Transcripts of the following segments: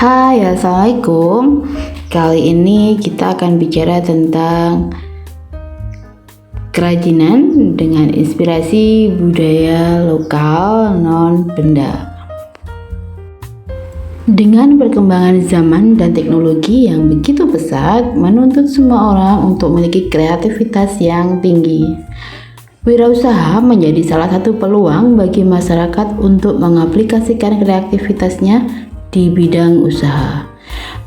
Hai, Assalamualaikum. Kali ini kita akan bicara tentang kerajinan dengan inspirasi budaya lokal non-benda. Dengan perkembangan zaman dan teknologi yang begitu pesat, menuntut semua orang untuk memiliki kreativitas yang tinggi. Wirausaha menjadi salah satu peluang bagi masyarakat untuk mengaplikasikan kreativitasnya di bidang usaha.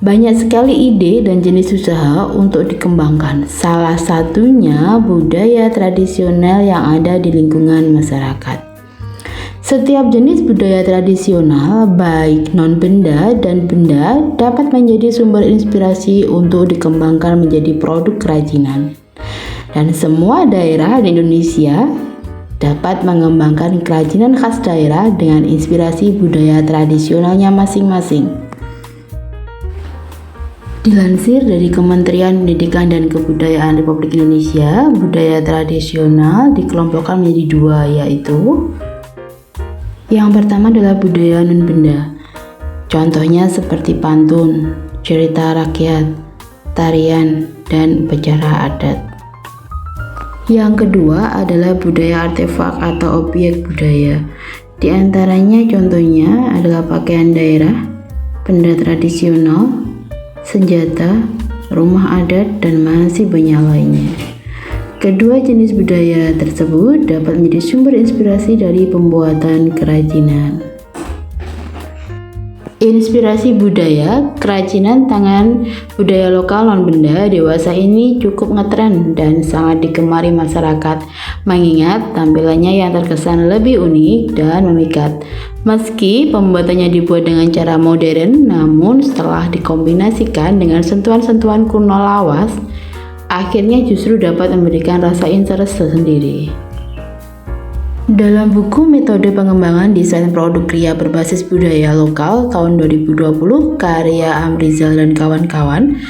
Banyak sekali ide dan jenis usaha untuk dikembangkan. Salah satunya budaya tradisional yang ada di lingkungan masyarakat. Setiap jenis budaya tradisional, baik non-benda dan benda, dapat menjadi sumber inspirasi untuk dikembangkan menjadi produk kerajinan. Dan semua daerah di Indonesia dapat mengembangkan kerajinan khas daerah dengan inspirasi budaya tradisionalnya masing-masing. Dilansir dari Kementerian Pendidikan dan Kebudayaan Republik Indonesia, budaya tradisional dikelompokkan menjadi dua, yaitu yang pertama adalah budaya non-benda. Contohnya seperti pantun, cerita rakyat, tarian, dan upacara adat. Yang kedua adalah budaya artefak atau objek budaya. Di antaranya contohnya adalah pakaian daerah, benda tradisional, senjata, rumah adat, dan masih banyak lainnya. Kedua jenis budaya tersebut dapat menjadi sumber inspirasi dari pembuatan kerajinan. Inspirasi budaya, kerajinan tangan budaya lokal non-benda dewasa ini cukup ngetren dan sangat digemari masyarakat, mengingat tampilannya yang terkesan lebih unik dan memikat. Meski pembuatannya dibuat dengan cara modern, namun setelah dikombinasikan dengan sentuhan-sentuhan kuno lawas, akhirnya justru dapat memberikan rasa interest tersendiri. Dalam buku Metode Pengembangan Desain Produk Kria Berbasis Budaya Lokal tahun 2020 karya Amrizal dan kawan-kawan,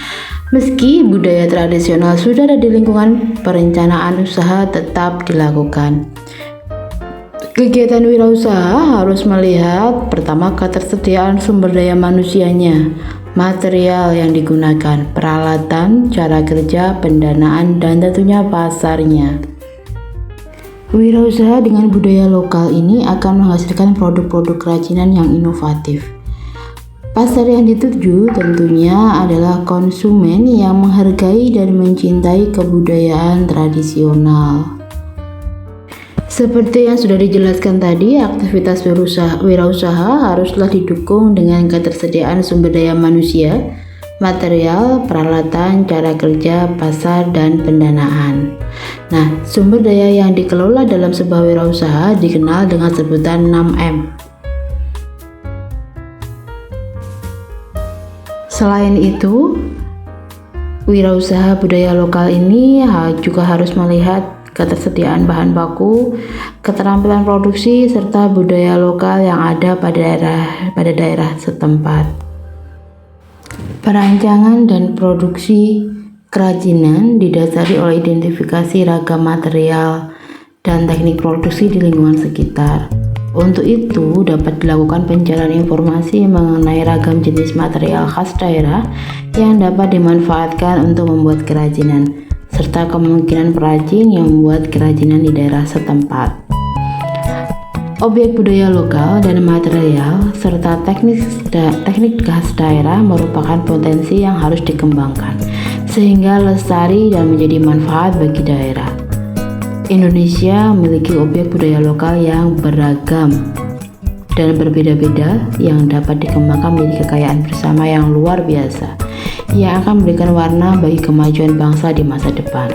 meski budaya tradisional sudah ada di lingkungan, perencanaan usaha tetap dilakukan. Kegiatan wirausaha harus melihat pertama ketersediaan sumber daya manusianya, material yang digunakan, peralatan, cara kerja, pendanaan, dan tentunya pasarnya. Wirausaha dengan budaya lokal ini akan menghasilkan produk-produk kerajinan yang inovatif. Pasar yang dituju tentunya adalah konsumen yang menghargai dan mencintai kebudayaan tradisional. Seperti yang sudah dijelaskan tadi, aktivitas wirausaha haruslah didukung dengan ketersediaan sumber daya manusia, material, peralatan, cara kerja, pasar, dan pendanaan. Nah, sumber daya yang dikelola dalam sebuah wirausaha dikenal dengan sebutan 6M. Selain itu, wirausaha budaya lokal ini juga harus melihat ketersediaan bahan baku, keterampilan produksi, serta budaya lokal yang ada pada daerah setempat. Perancangan dan produksi kerajinan didasari oleh identifikasi ragam material dan teknik produksi di lingkungan sekitar. Untuk itu, dapat dilakukan pencarian informasi mengenai ragam jenis material khas daerah yang dapat dimanfaatkan untuk membuat kerajinan, serta kemungkinan perajin yang membuat kerajinan di daerah setempat. Objek budaya lokal dan material serta teknik khas daerah merupakan potensi yang harus dikembangkan sehingga lestari dan menjadi manfaat bagi daerah. Indonesia memiliki objek budaya lokal yang beragam dan berbeda-beda yang dapat dikembangkan menjadi kekayaan bersama yang luar biasa yang akan memberikan warna bagi kemajuan bangsa di masa depan.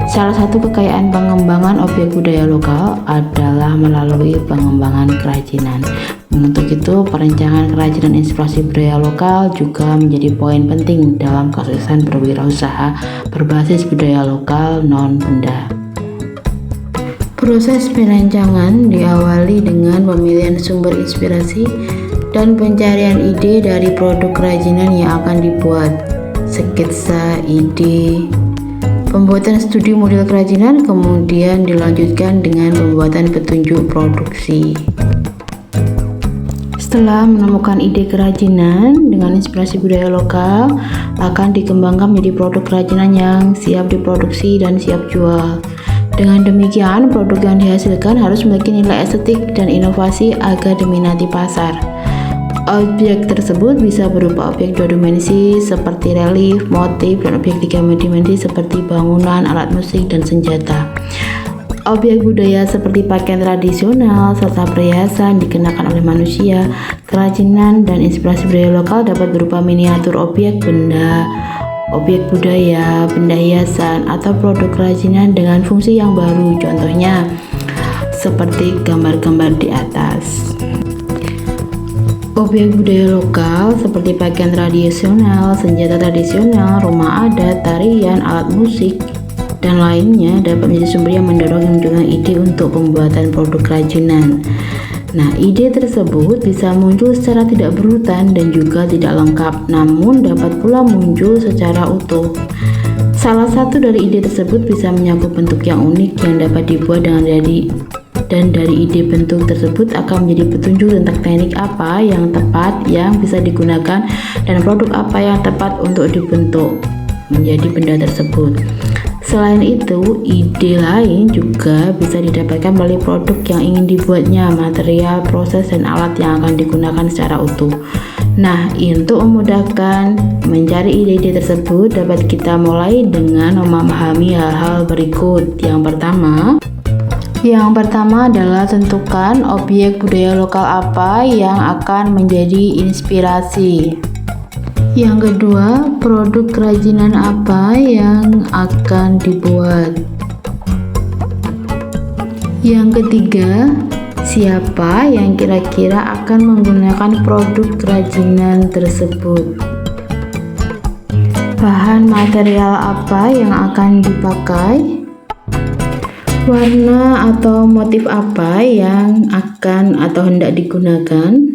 Salah satu kekayaan pengembangan objek budaya lokal adalah melalui pengembangan kerajinan. Untuk itu, perencanaan kerajinan inspirasi budaya lokal juga menjadi poin penting dalam kesuksesan berwirausaha berbasis budaya lokal non-benda. Proses perancangan diawali dengan pemilihan sumber inspirasi dan pencarian ide dari produk kerajinan yang akan dibuat, sketsa ide, pembuatan studi model kerajinan, kemudian dilanjutkan dengan pembuatan petunjuk produksi. Setelah menemukan ide kerajinan dengan inspirasi budaya lokal, akan dikembangkan menjadi produk kerajinan yang siap diproduksi dan siap jual. Dengan demikian, produk yang dihasilkan harus memiliki nilai estetik dan inovasi agar diminati pasar. Objek tersebut bisa berupa objek 2 dimensi seperti relief, motif, dan objek 3 dimensi seperti bangunan, alat musik, dan senjata. Objek budaya seperti pakaian tradisional serta perhiasan dikenakan oleh manusia. Kerajinan dan inspirasi budaya lokal dapat berupa miniatur objek benda, objek budaya, benda hiasan, atau produk kerajinan dengan fungsi yang baru. Contohnya seperti gambar-gambar di atas. Objek budaya lokal seperti pakaian tradisional, senjata tradisional, rumah adat, tarian, alat musik, dan lainnya dapat menjadi sumber yang mendorong munculnya ide untuk pembuatan produk kerajinan. Nah, ide tersebut bisa muncul secara tidak berurutan dan juga tidak lengkap, namun dapat pula muncul secara utuh. Salah satu dari ide tersebut bisa menyangkut bentuk yang unik yang dapat dibuat dan dari ide bentuk tersebut akan menjadi petunjuk tentang teknik apa yang tepat yang bisa digunakan dan produk apa yang tepat untuk dibentuk menjadi benda tersebut. Selain itu, ide lain juga bisa didapatkan melalui produk yang ingin dibuatnya, material, proses, dan alat yang akan digunakan secara utuh. Nah, untuk memudahkan mencari ide-ide tersebut, dapat kita mulai dengan memahami hal-hal berikut. Yang pertama adalah tentukan objek budaya lokal apa yang akan menjadi inspirasi. Yang kedua, produk kerajinan apa yang akan dibuat. Yang ketiga, siapa yang kira-kira akan menggunakan produk kerajinan tersebut. Bahan material apa yang akan dipakai. Warna atau motif apa yang akan atau hendak digunakan.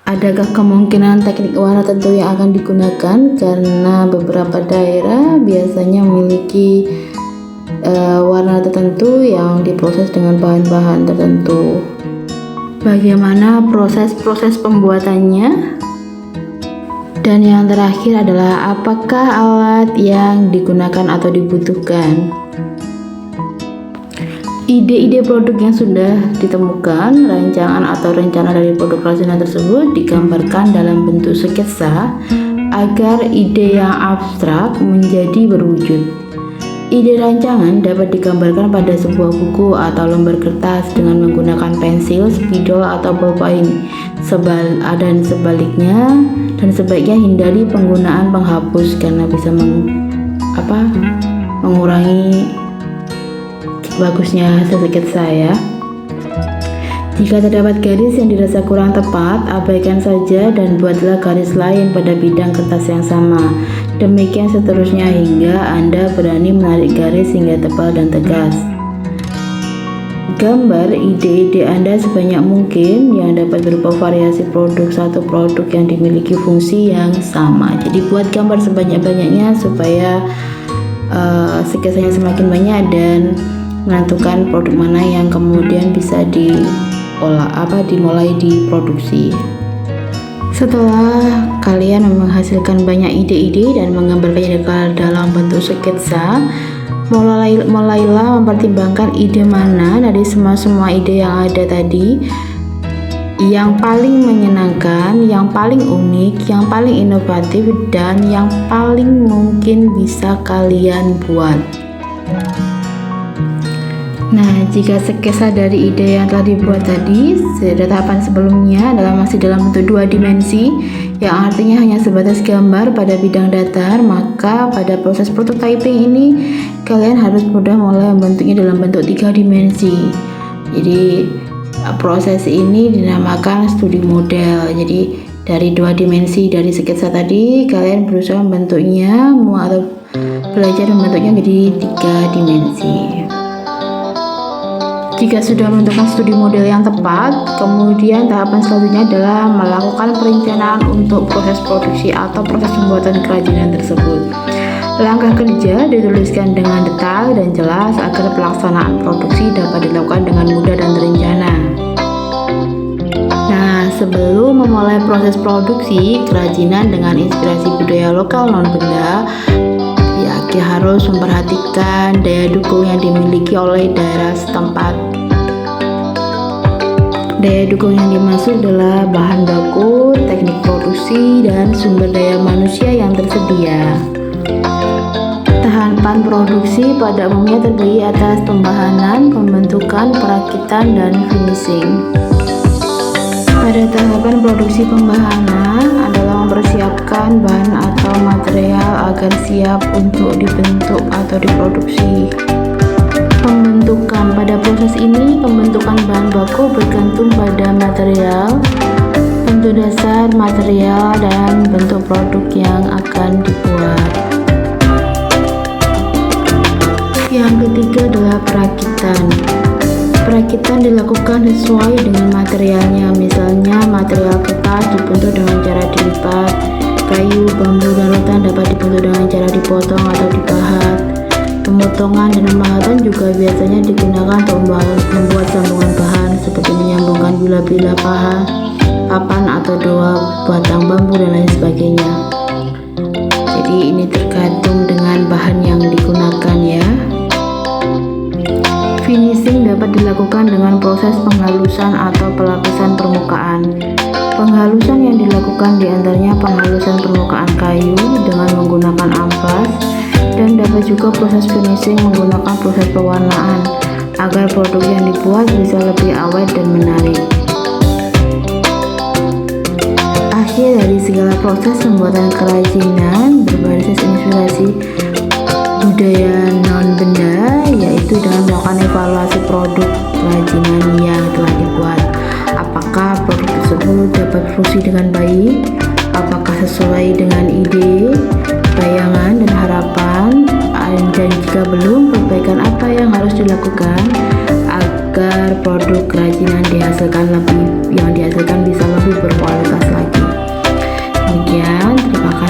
Adakah kemungkinan teknik warna tertentu yang akan digunakan karena beberapa daerah biasanya memiliki warna tertentu yang diproses dengan bahan-bahan tertentu. Bagaimana proses pembuatannya? Dan yang terakhir adalah apakah alat yang digunakan atau dibutuhkan? Ide-ide produk yang sudah ditemukan, rancangan atau rencana dari produk kerajinan tersebut digambarkan dalam bentuk sketsa agar ide yang abstrak menjadi berwujud. Ide rancangan dapat digambarkan pada sebuah buku atau lembar kertas dengan menggunakan pensil, spidol, atau ballpoint. Dan sebaiknya hindari penggunaan penghapus karena bisa mengurangi bagusnya hasil sketsa ya. Jika terdapat garis yang dirasa kurang tepat, abaikan saja dan buatlah garis lain pada bidang kertas yang sama. Demikian seterusnya hingga Anda berani menarik garis hingga tebal dan tegas. Gambar ide-ide Anda sebanyak mungkin yang dapat berupa variasi produk satu produk yang dimiliki fungsi yang sama. Jadi buat gambar sebanyak-banyaknya supaya sketsanya semakin banyak dan menentukan produk mana yang kemudian bisa dimulai diproduksi. Setelah kalian menghasilkan banyak ide-ide dan menggambarkannya dalam bentuk sketsa, mulailah mempertimbangkan ide mana dari semua ide yang ada tadi yang paling menyenangkan, yang paling unik, yang paling inovatif, dan yang paling mungkin bisa kalian buat. Nah, jika sketsa dari ide yang telah dibuat tadi, tahapan sebelumnya masih dalam bentuk 2 dimensi, yang artinya hanya sebatas gambar pada bidang datar, maka pada proses prototyping ini, kalian harus mulai membentuknya dalam bentuk 3 dimensi. Jadi, proses ini dinamakan studi model. Jadi, dari 2 dimensi dari sketsa tadi, kalian berusaha membentuknya atau belajar membentuknya menjadi 3 dimensi. Jika sudah menentukan studi model yang tepat, kemudian tahapan selanjutnya adalah melakukan perencanaan untuk proses produksi atau proses pembuatan kerajinan tersebut. Langkah kerja dituliskan dengan detail dan jelas agar pelaksanaan produksi dapat dilakukan dengan mudah dan terencana. Nah, sebelum memulai proses produksi kerajinan dengan inspirasi budaya lokal non-benda, ya harus memperhatikan daya dukung yang dimiliki oleh daerah setempat. Daya dukung yang dimaksud adalah bahan baku, teknik produksi, dan sumber daya manusia yang tersedia. Tahapan produksi pada umumnya terdiri atas pembahanan, pembentukan, perakitan, dan finishing. Pada tahapan produksi pembahanan adalah mempersiapkan bahan atau material agar siap untuk dibentuk atau diproduksi. Pembentukan pada proses ini, pembentukan bahan baku bergantung pada material, bentuk dasar material, dan bentuk produk yang akan dibuat. Yang ketiga adalah perakitan. Perakitan dilakukan sesuai dengan materialnya, misalnya material kertas dibentuk dengan cara dilipat, kayu, bambu, dan rotan dapat dibentuk dengan cara dipotong atau dipahat. Pemotongan dan pemahatan juga biasanya digunakan untuk membuat sambungan bahan seperti menyambungkan bila-bila papan atau dua batang bambu dan lain sebagainya. Jadi ini tergantung dengan bahan yang digunakan ya. Finishing dapat dilakukan dengan proses penghalusan atau pelapisan permukaan. Penghalusan yang dilakukan diantaranya penghalusan permukaan kayu dengan menggunakan amplas, dan dapat juga proses finishing menggunakan proses pewarnaan agar produk yang dibuat bisa lebih awet dan menarik. Akhir dari segala proses pembuatan kerajinan berbasis inspirasi budaya non-benda, yaitu dengan melakukan evaluasi produk kerajinan yang telah dibuat. Apakah produk tersebut dapat berfungsi dengan baik? Apakah sesuai dengan ide, bayangan, dan harapan? Dan jika belum, perbaikan apa yang harus dilakukan agar produk kerajinan yang dihasilkan bisa lebih berkualitas lagi. Demikian, terima kasih.